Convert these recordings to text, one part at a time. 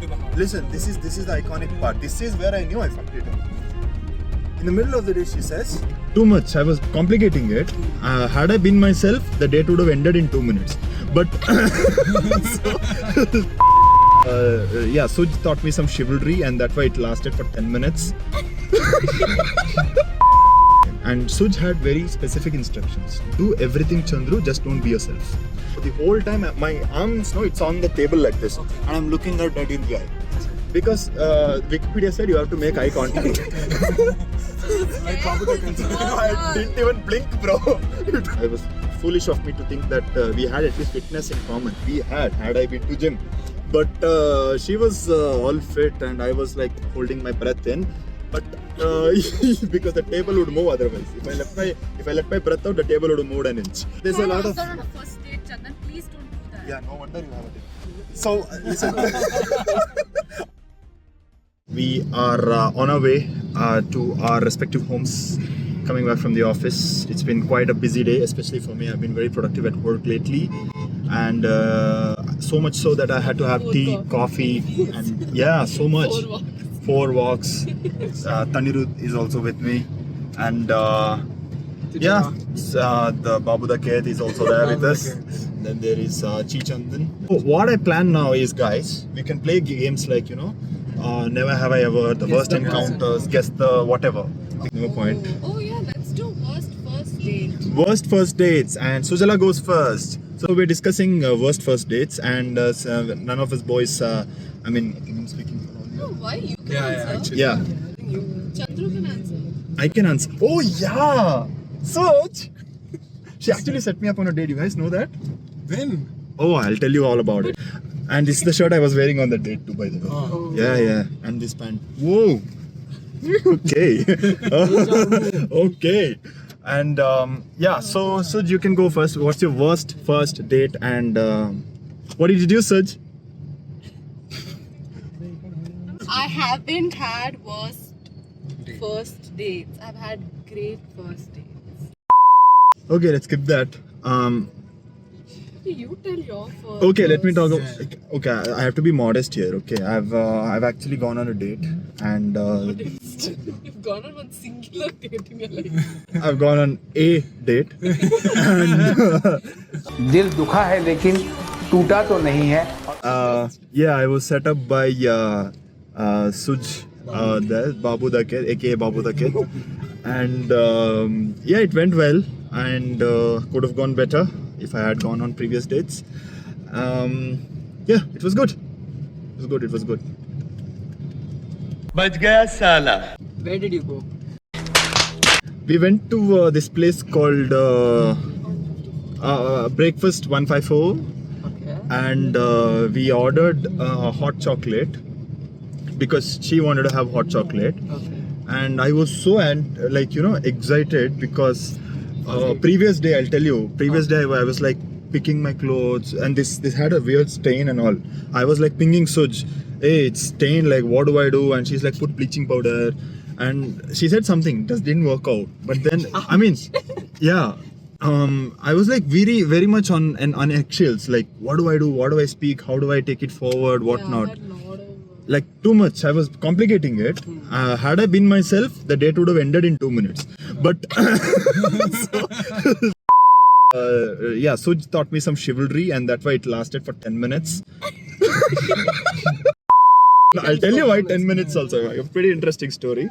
to the heart. Listen, this is the iconic part. This is where I knew I fucked it up. In the middle of the day, she says, too much. I was complicating it. Had I been myself, the date would have ended in 2 minutes. But yeah, Suj taught me some chivalry, and that's why it lasted for 10 minutes. And Suj had very specific instructions. Do everything, Chandru, just don't be yourself. The whole time, my arms, no, it's on the table like this. And I'm looking her dead in the eye. Because Wikipedia said you have to make eye contact. I didn't even blink, bro. It was foolish of me to think that we had at least fitness in common. We had I been to gym. But she was all fit and I was like holding my breath in. But because the table would move otherwise. If I let my breath out, the table would have moved an inch. There's a lot of... on a first date, Chandan. Please don't do that. Yeah, no wonder you have a date. So, listen. We are on our way to our respective homes, coming back from the office. It's been quite a busy day, especially for me. I've been very productive at work lately, and so much so that I had to have tea, coffee, and yeah, so much. 4 walks. Tanirud is also with me, and yeah, the Babu the Keth is also there with us. Then there is Chichandan. What I plan now is, guys, we can play games like, you know, Never Have I Ever, the worst encounters, guess the whatever. No point. Oh yeah, let's do worst first date. Worst first dates, and Sujala goes first. So we're discussing worst first dates, and none of us boys, I mean, I'm speaking for all. No, why? You can Yeah, answer. actually. Yeah, Chandru can answer. I can answer. Oh yeah, Suj. She actually set me up on a date. You guys know that? When? Oh, I'll tell you all about it. And this is the shirt I was wearing on the date too, by the way. Oh. Yeah. And this pant. Whoa. Okay. Okay. And yeah, so Suj, you can go first. What's your worst first date? And what did you do, Suj? I haven't had worst first dates. I've had great first dates. Okay, let's skip that. You tell your first. Okay, let me talk. Okay, I have to be modest here. Okay, I've actually gone on a date, and You've gone on one singular date in your life. I've gone on a date. दिल दुखा है लेकिन टूटा तो नहीं है. Yeah, I was set up by Suj, the Babu the Keth, aka Babu the Keth, and yeah, it went well, and could have gone better if I had gone on previous dates. Yeah, it was good. It was good. बच गया साला. Where did you go? We went to this place called Breakfast 154. Okay. And we ordered hot chocolate because she wanted to have hot chocolate. Okay. And I was so excited because previous day, I'll tell you, day I was like picking my clothes, and this had a weird stain and all. I was like pinging Suj, hey, it's stained, like what do I do? And she's like, put bleaching powder, and she said something, just didn't work out. But then I mean, yeah, I was like very much on eggshells, like what do I do, what do I speak, how do I take it forward, what not. Like too much. I was complicating it. Had I been myself, the date would have ended in 2 minutes. But yeah, Suj taught me some chivalry, and that's why it lasted for 10 minutes. I'll tell you why 10 minutes also. A pretty interesting story.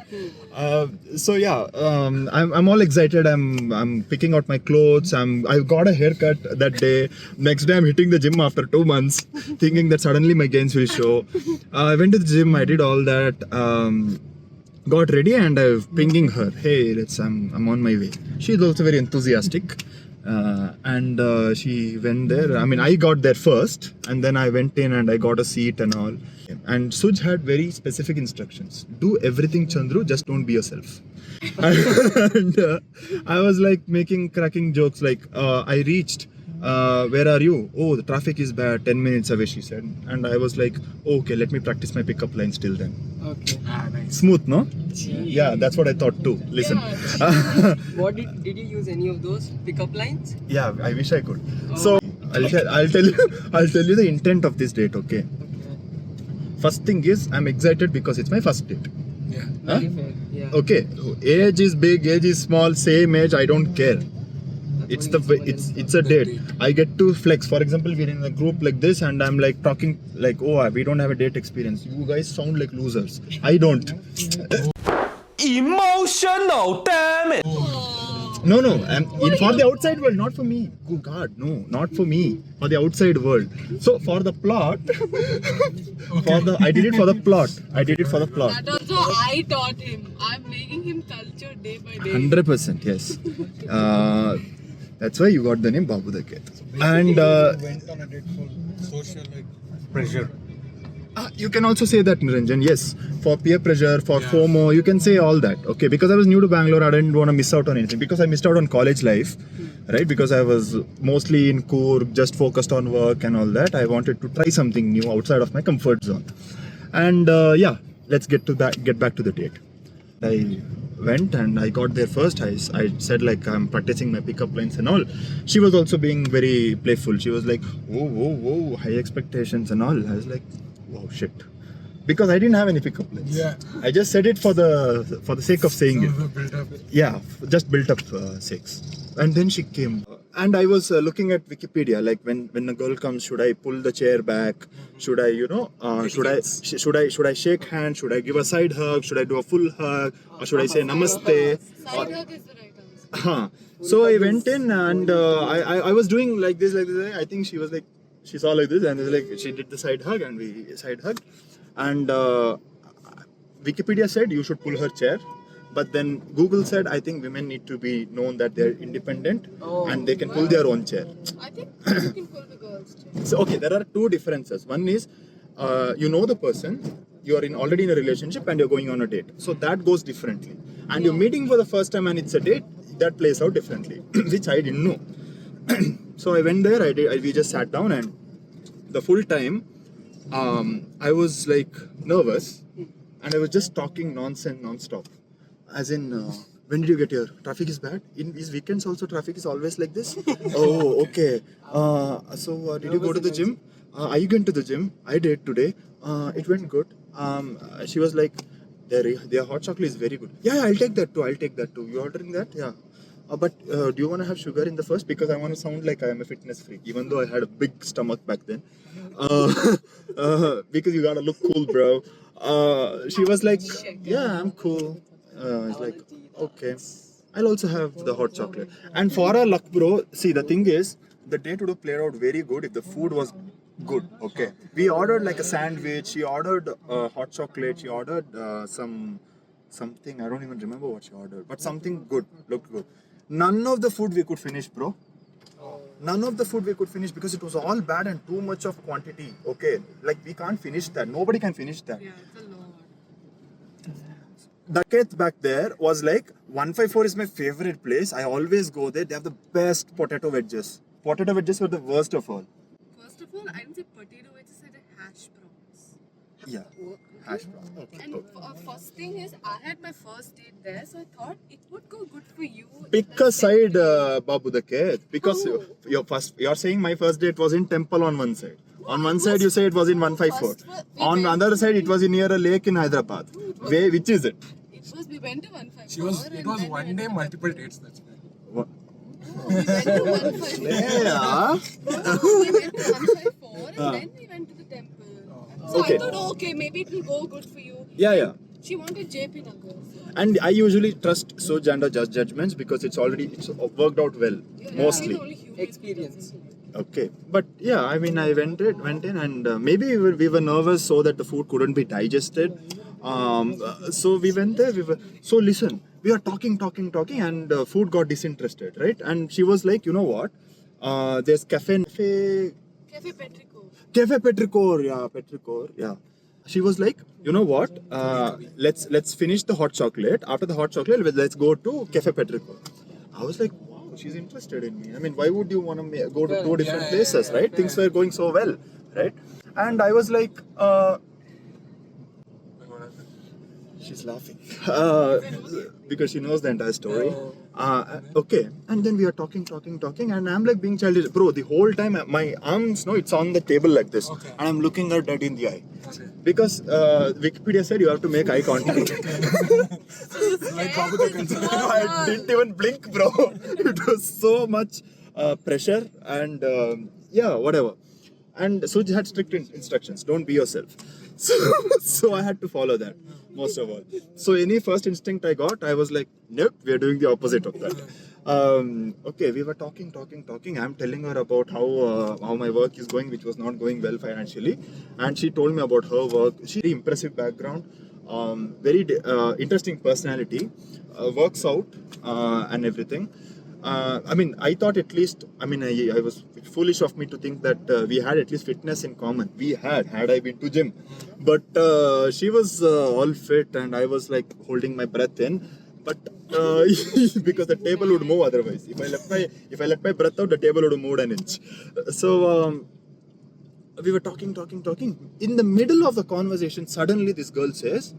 So yeah, I'm all excited. I'm picking out my clothes. I got a haircut that day. Next day I'm hitting the gym after 2 months, thinking that suddenly my gains will show. I went to the gym. I did all that. Got ready, and I'm pinging her. Hey, I'm on my way. She's also very enthusiastic. And she went there. I mean, I got there first, and then I went in and I got a seat and all. And Suj had very specific instructions. Do everything, Chandru, just don't be yourself. And I was like cracking jokes like, I reached, where are you? Oh, the traffic is bad, 10 minutes away, she said. And I was like, okay, let me practice my pickup lines till then. Okay. Nice. Smooth, no? Yeah, that's what I thought too. Listen. What did you use any of those pickup lines? Yeah, I wish I could. So I'll tell you the intent of this date, okay? First thing is, I'm excited because it's my first date. Yeah. Huh? Very fair. Yeah. Okay, age is big, age is small, same age, I don't care. That's It's only the someone it's else. it's a date. I get to flex. For example, we're in a group like this, and I'm like talking like, oh, we don't have a date experience. You guys sound like losers. I don't. Emotional, damn it. No, for the outside world, not for me. Oh God, no, not for me. For the outside world. So for the plot, I did it for the plot. That also I taught him. I'm making him cultured day by day. 100%, yes. That's why you got the name Babu the Ket. And Went on a date for social pressure. you can also say that, Niranjan. Yes, for peer pressure, for Yeah. FOMO, you can say all that. Okay, because I was new to Bangalore, I didn't want to miss out on anything. Because I missed out on college life, right? Because I was mostly in Coorg, just focused on work and all that. I wanted to try something new outside of my comfort zone. And yeah, let's get back to the date. I went and I got there first. I said like I'm practicing my pickup lines and all. She was also being very playful. She was like, whoa, high expectations and all. I was like, wow, shit. Because I didn't have any pickup lines. Yeah. I just said it for the sake of saying it. So the build-up. Yeah, just built up sakes. And then she came. And I was looking at Wikipedia, like when a girl comes, should I pull the chair back? Should I, should I shake hands? Should I give a side hug? Should I do a full hug? Or should I say namaste? Side hug is the right answer. Huh. So I went in and I was doing like this. I think she was like, she saw like this and it was like she did the side hug and we side hugged. And Wikipedia said you should pull her chair. But then Google said, I think women need to be known that they're independent and they can pull their own chair. I think you can pull the girls chair. So, okay, there are two differences. One is, you know the person, you're already in a relationship and you're going on a date. So that goes differently. And you're meeting for the first time and it's a date, that plays out differently, which I didn't know. So I went there, we just sat down and the full time, I was like nervous and I was just talking nonsense non-stop. As in, when did you get here? Traffic is bad? In these weekends also traffic is always like this? Oh, okay. So did you go to the gym? Are you going to the gym? I did today. It went good. She was like, their hot chocolate is very good. Yeah, I'll take that too. You ordering that? Yeah. But do you want to have sugar in the first? Because I want to sound like I am a fitness freak, even though I had a big stomach back then. Because you gotta look cool, bro. She was like, yeah, I'm cool. It's like, okay, I'll also have the hot chocolate. And for our luck, bro, see, the thing is, the date would have played out very good if the food was good, okay? We ordered like a sandwich, she ordered hot chocolate, she ordered something, I don't even remember what she ordered, but something good, looked good. None of the food we could finish, bro. None of the food we could finish because it was all bad and too much of quantity, okay? Like, we can't finish that. Nobody can finish that. Yeah, it's a lot. The Keth back there was like 154 is my favorite place. I always go there. They have the best potato wedges. Potato wedges were the worst of all. First of all, I didn't say potato, I just said hash browns. Yeah, hash brown. Okay. And first thing is, I had my first date there, so I thought it would go good for you. Pick a side, Babu the Keth, because you're saying my first date was in temple on one side. On one side you say it was in 154. On the other side it was near a lake in Hyderabad. Which is it? We went to 154. It was one day, multiple dates. That's why. What? We went to 154. Yeah. We went to 154 and then we went to the temple. So Okay. I thought, okay, maybe it will go good for you. Yeah. She wanted JP Nagar. And I usually trust so gender judgments because it's worked out well, mostly. Experience. Okay, but yeah, I mean, I went in, and maybe we were nervous so that the food couldn't be digested. So we went there. So listen, we are talking, and food got disinterested, right? And she was like, you know what? There's Cafe Petrichor, yeah. She was like, you know what? Let's finish the hot chocolate. After the hot chocolate, let's go to Cafe Petrichor. I was like, wow, she's interested in me. I mean, why would you want to go to two different places, right? Things were going so well, right? And I was like, She's laughing because she knows the entire story. Okay, and then we are talking, and I'm like being childish, bro. The whole time my arms, no, it's on the table like this, and I'm looking her dead in the eye because Wikipedia said you have to make eye contact. I didn't even blink, bro. It was so much pressure and yeah, whatever. And Suj had strict instructions: don't be yourself. So I had to follow that most of all. So any first instinct I got, I was like, nope, we are doing the opposite of that. Okay, we were talking. I'm telling her about how my work is going, which was not going well financially, and she told me about her work. She had impressive background, very interesting personality, works out and everything. I mean, I thought at least, I was foolish of me to think that we had at least fitness in common. We had I been to gym. But she was all fit and I was like holding my breath in. But because the table would move otherwise. If I let my breath out, the table would move an inch. So we were talking. In the middle of the conversation, suddenly this girl says,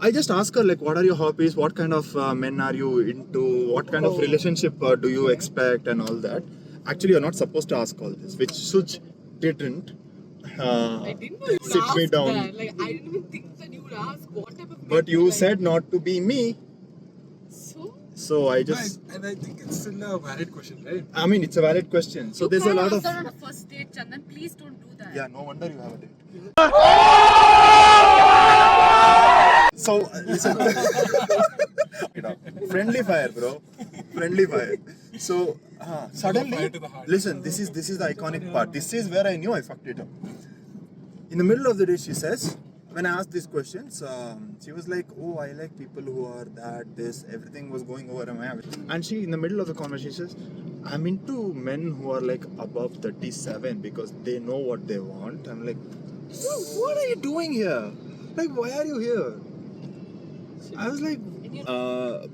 I just ask her like, what are your hobbies? What kind of men are you into? What kind of relationship do you expect and all that? Actually, you're not supposed to ask all this, which Suj didn't. I didn't know you would Sit ask me down. that. Like, I didn't even think that you would ask what type of. But you said not to be me. So I just. And I think it's still a valid question, right? I mean, it's a valid question. So You there's a can't lot ask of. that on a first date, Chandan. Please don't do that. Yeah, no wonder you have a date. So listen. Friendly fire, bro. Friendly fire. So suddenly, listen. This is the iconic part. This is where I knew I fucked it up. In the middle of the day, she says, when I asked these questions, she was like, "Oh, I like people who are that, this." Everything was going over my head. And she, in the middle of the conversation, says, "I'm into men who are like above 37 because they know what they want." I'm like, "What are you doing here? Like, why are you here?" I was like,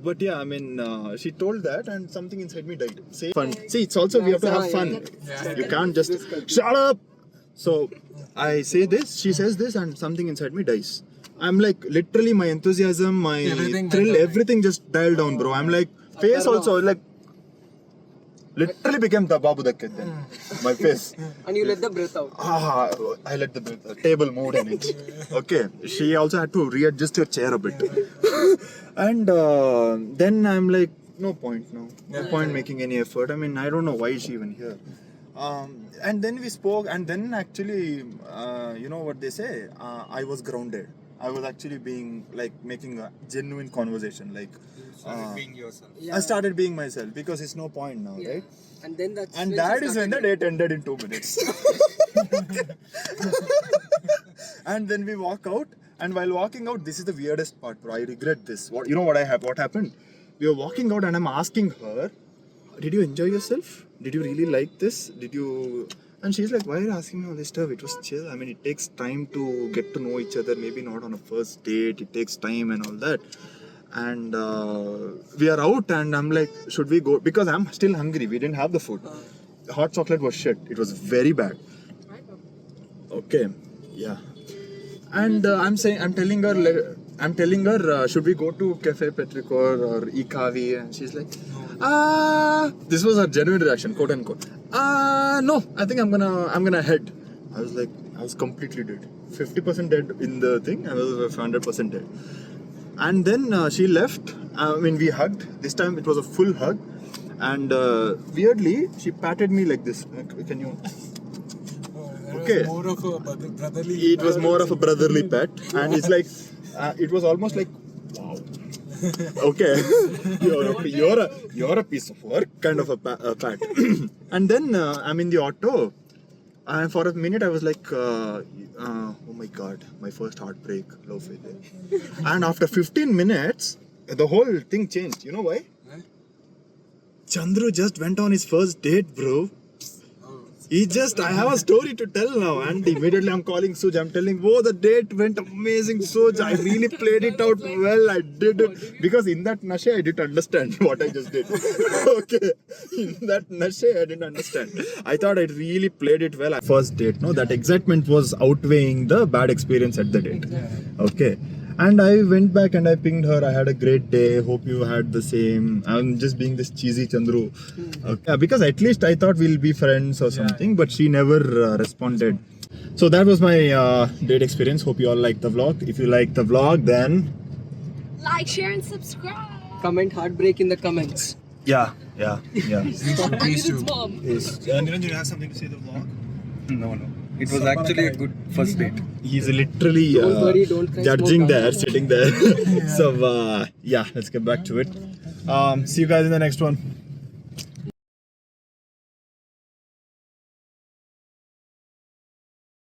but yeah, I mean, she told that, and something inside me died. Say fun. See, it's also we have to have fun. You can't just shut up. So I say this, she says this, and something inside me dies. I'm like, literally, my enthusiasm, my thrill, everything just dialed down, bro. I'm like, face also, like, literally became the Babu Dakket then. My face. And you let the breath out. I let the table move an inch. Okay. She also had to readjust her chair a bit. And then I'm like, no point now. No point making any effort. I mean, I don't know why is she even here. And then we spoke, and then actually, you know what they say? I was grounded. I was actually being like making a genuine conversation. Like, Being yourself. I started being myself because it's no point now, right? And then That is when the date ended in 2 minutes. And then we walk out, and while walking out, this is the weirdest part, bro. I regret this. What happened? We were walking out, and I'm asking her, "Did you enjoy yourself? Did you really like this? Did you?" And she's like, "Why are you asking me all this stuff? It was chill. I mean, it takes time to get to know each other. Maybe not on a first date. It takes time and all that." And we are out, and I'm like, "Should we go?" Because I'm still hungry. We didn't have the food. The hot chocolate was shit. It was very bad. Okay, yeah. And I'm telling her, should we go to Cafe Petrichor or Ikavi? And she's like, this was her genuine reaction, quote unquote. No, I think I'm gonna head. I was completely dead. 50% dead in the thing. I was 100% dead. And then she left. I mean, we hugged. This time it was a full hug. And weirdly, she patted me like this. Can you? Okay. It was more of a brotherly. It was more of a brotherly pat, and it's like, it was almost like, wow. Okay, you're a piece of work, kind of a pat. And then I'm in the auto, and for a minute I was like, oh my god, my first heartbreak, love failure. And after 15 minutes, the whole thing changed. You know why? Chandru just went on his first date, bro. I have a story to tell now, and immediately I'm calling Suj. I'm telling, "Whoa, the date went amazing, Suj. I really played it out well. I did it." Because in that nashe, I didn't understand what I just did. Okay. In that nashe, I didn't understand. I thought I really played it well. First date, no? That excitement was outweighing the bad experience at the date. Okay. And I went back and I pinged her. I had a great day. Hope you had the same. I'm just being this cheesy Chandru. Okay, because at least I thought we'll be friends or something, but she never responded. So that was my date experience. Hope you all liked the vlog. If you liked the vlog, then Like, share, and subscribe. Comment heartbreak in the comments. yeah. Please do. Mom. Niranjan, you have something to say to the vlog? No. It was actually a good first date. He's literally Don't worry, don't cry, judging smoke there, out. sitting there. So yeah, let's get back to it. See you guys in the next one.